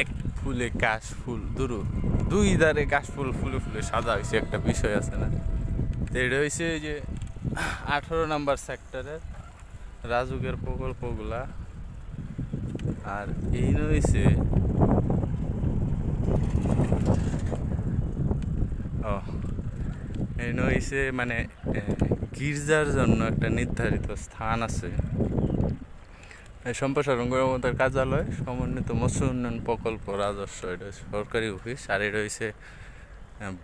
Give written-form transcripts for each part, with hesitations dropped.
এক ফুলে কাশ ফুল দুই ধারে কাশ ফুল ফুলে ফুলে সাদা হয়েছে, একটা বিষয় আছে না? তো এটা হয়েছে যে 18 নম্বর সেক্টরের রাজুকের প্রকল্পগুলা। আর এই হয়েছে ও এই হয়েছে মানে গির্জার জন্য একটা নির্ধারিত স্থান আছে। সম্প্রসারণ কর্মকর্তার কার্যালয়, সমন্বিত মৎস্য উন্নয়ন প্রকল্প রাজস্ব, এটা সরকারি অফিস। আর এটা হয়েছে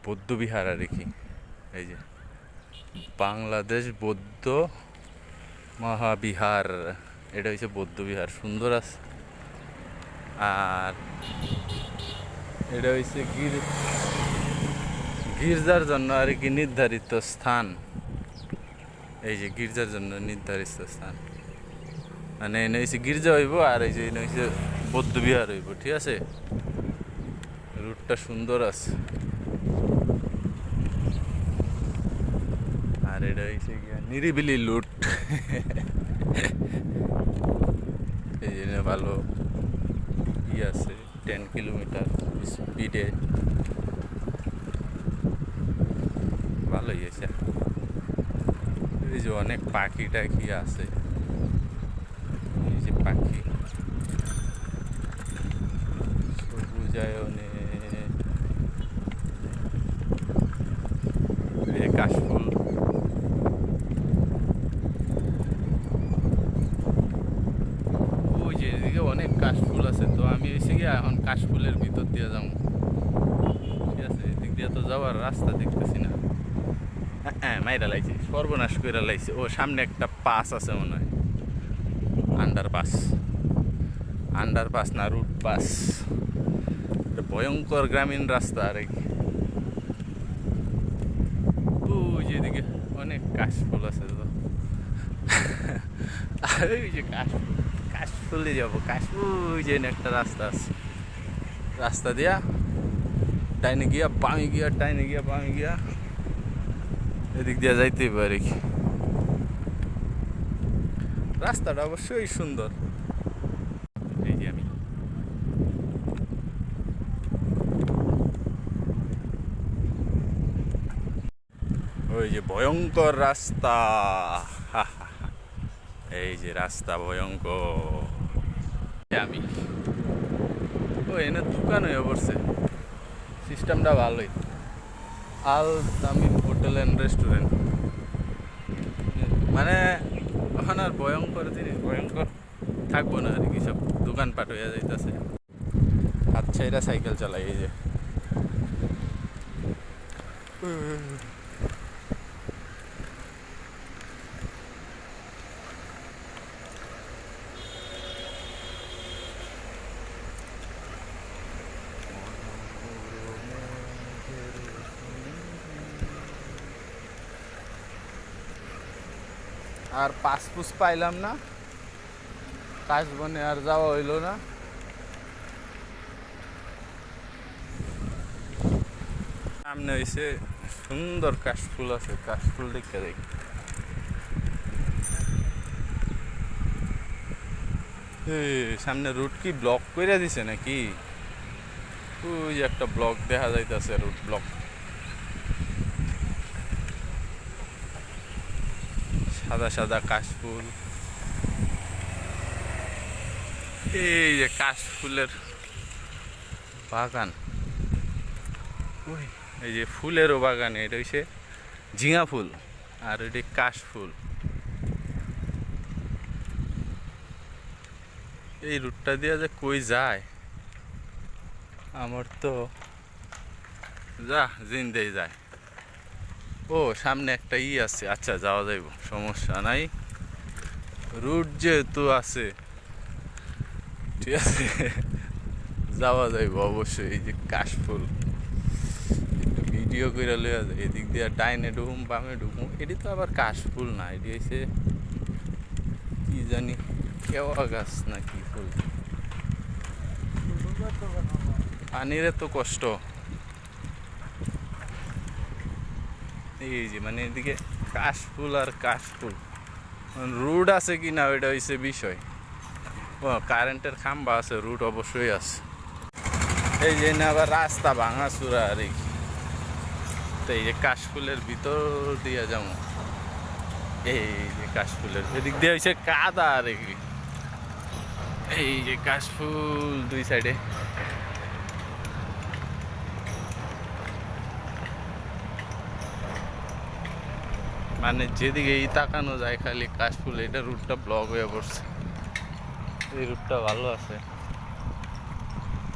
বৌদ্ধবিহার আর কি। এই যে বাংলাদেশ বৌদ্ধ মহাবিহার, এটা হচ্ছে বৌদ্ধবিহার, সুন্দর আছে। আর এটা হচ্ছে গির্জার জন্য আর কি নির্ধারিত স্থান। এই যে গির্জার জন্য নির্ধারিত স্থান, মানে এনে হচ্ছে গির্জা হইব, আর এই যে এনে হচ্ছে বৌদ্ধবিহার হইব, ঠিক আছে? রুটটা সুন্দর আছে। আর এটা হচ্ছে গিয়া নিরিবিলি লুট। এই জন্য ভালো আছে, 10 কিলোমিটার স্পিডে ভালোই আছে। এই যে অনেক পাখি টাখি আছে, এই যে পাখি সবুজায়নে কাশফুল। ওই যে এদিকে অনেক কাশফুল আছে, তো আমি এসে গিয়ে এখন কাশফুলের ভিতর দিয়ে যাবো, ঠিক আছে? এদিক দিয়ে তো যাওয়ার রাস্তা দেখতেছি না। হ্যাঁ, মাইরা লাইছে, সর্বনাশ করে লাইছে। ও সামনে একটা পাস আছে মনে হয়, আন্ডারপাস না রুট পাস। ভয়ঙ্কর গ্রামীণ রাস্তা আর কি। ওই যে এদিকে অনেক কাশফুল আছে তো। আর ওই যে কাশফুলে যাবো, ওই যে একটা রাস্তা আছে, রাস্তা দিয়া ডাইনে গিয়া বামে গিয়া, ডাইনে গিয়া বামে গিয়া, এদিক দিয়ে যাইতেই পারে কি। রাস্তাটা অবশ্যই সুন্দর। এই যে আমি ওই যে ভয়ঙ্কর রাস্তা, এই যে রাস্তা ভয়ঙ্কর। আমি ও এনে দোকান হয়ে পড়ছে, সিস্টেমটা ভালোই। আল তামিম হোটেল অ্যান্ড রেস্টুরেন্ট, মানে ওখানে আর ভয়ঙ্কর জিনিস ভয়ঙ্কর থাকবো না আর কি, সব দোকানপাট হয়ে যাইতেছে। হাত ছাইরা সাইকেল চালাই, এই যে আর পাসপুস পাইলাম না, কাশবনে আর যাওয়া হইলো না। সামনে হয়েছে সুন্দর কাশফুল আছে, কাশফুল দেখে দেখি। সামনে রুট কি ব্লক করে দিছে নাকি? ওই যে একটা ব্লক দেখা যাইতেছে, রুট ব্লক। সাদা সাদা কাশফুল, এই যে কাশফুলের বাগান। এই যে ফুলেরও বাগান, এটা হচ্ছে ঝিঙা ফুল, আর এটি কাশফুল। এই রুটটা দিয়ে যে কই যায় আমার তো যা জিন্দেই যায়। ও সামনে একটা আছে, আচ্ছা যাওয়া যাইব, সমস্যা নাই। রুট যেহেতু আছে, ঠিক আছে, যাওয়া যাইব অবশ্যই। এই যে কাশফুল ভিডিও করে লইয়া যায়, এদিক দিয়ে ডাইনে ঢুকুম বামে ঢুকুম। এটি তো আবার কাশফুল না, এটি হচ্ছে কি জানি কেওয়া গাছ না কি ফুল। পানির এত কষ্ট। এই যে মানে এদিকে কাশফুল আর কাশফুল, রুট আছে কি না ওইটা হচ্ছে বিষয়। ও কারেন্টের খাম্বা আছে, রুট অবশ্যই আছে। এই যে না আবার রাস্তা ভাঙাচুরা আর কি। তো এই যে কাশফুলের ভিতর দিয়ে যাবো, এই যে কাশফুলের এদিক দিয়ে হয়েছে কাদা আর কি। এই যে কাশফুল দুই সাইডে, মানে যেদিকে এই তাকানো যায় খালি কাশফুল। এটা রুটটা ব্লক হয়ে পড়ছে, এই রুটটা ভালো আছে।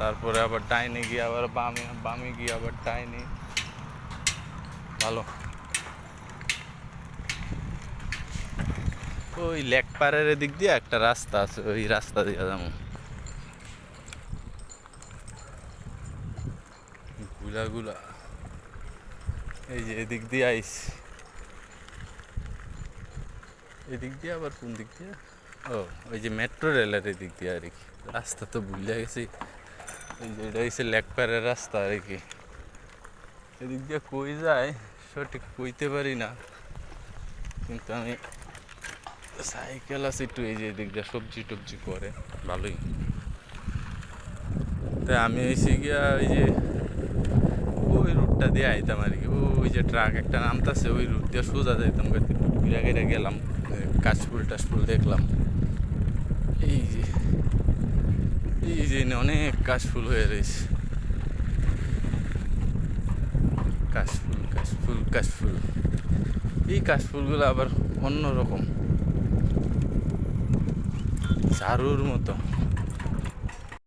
তারপরে আবার ডাইনে গিয়ে আবার বামে, বামে গিয়ে আবার ডাইনে, ভালো। ওই লেক পাড়ের দিক দিয়ে একটা রাস্তা আছে, ওই রাস্তা দিয়ে যাবো। গুলা গুলা এই যে এদিক দিয়ে আইস, এদিক দিয়ে আবার কোন দিক দিয়ে, ও ওই যে মেট্রো রেলের এদিক দিয়ে আর কি। রাস্তা তো ভুলে গেছি। এই যে এটা হচ্ছে লেক পাড়ের রাস্তা আর কি। এদিক দিয়ে কই যায় সঠিক কইতে পারি না, কিন্তু আমি সাইকেল আছে একটু, এই যে এদিক দিয়ে সবজি টবজি করে ভালোই। তাই আমি এসে গিয়া ওই যে ওই রুটটা দিয়ে আইতাম আর কি। ওই যে ট্রাক একটা নামতাছে, ওই রুট দিয়ে সোজা যাইতাম, ঘুরে ঘিরে গেলাম, কাশফুল টাশফুল দেখলাম। এই যে এই যে অনেক কাশফুল হয়ে রয়েছে, কাশফুল কাশফুল কাশফুল। এই কাশফুলগুলো আবার অন্যরকম, ঝাড়ুর মতো।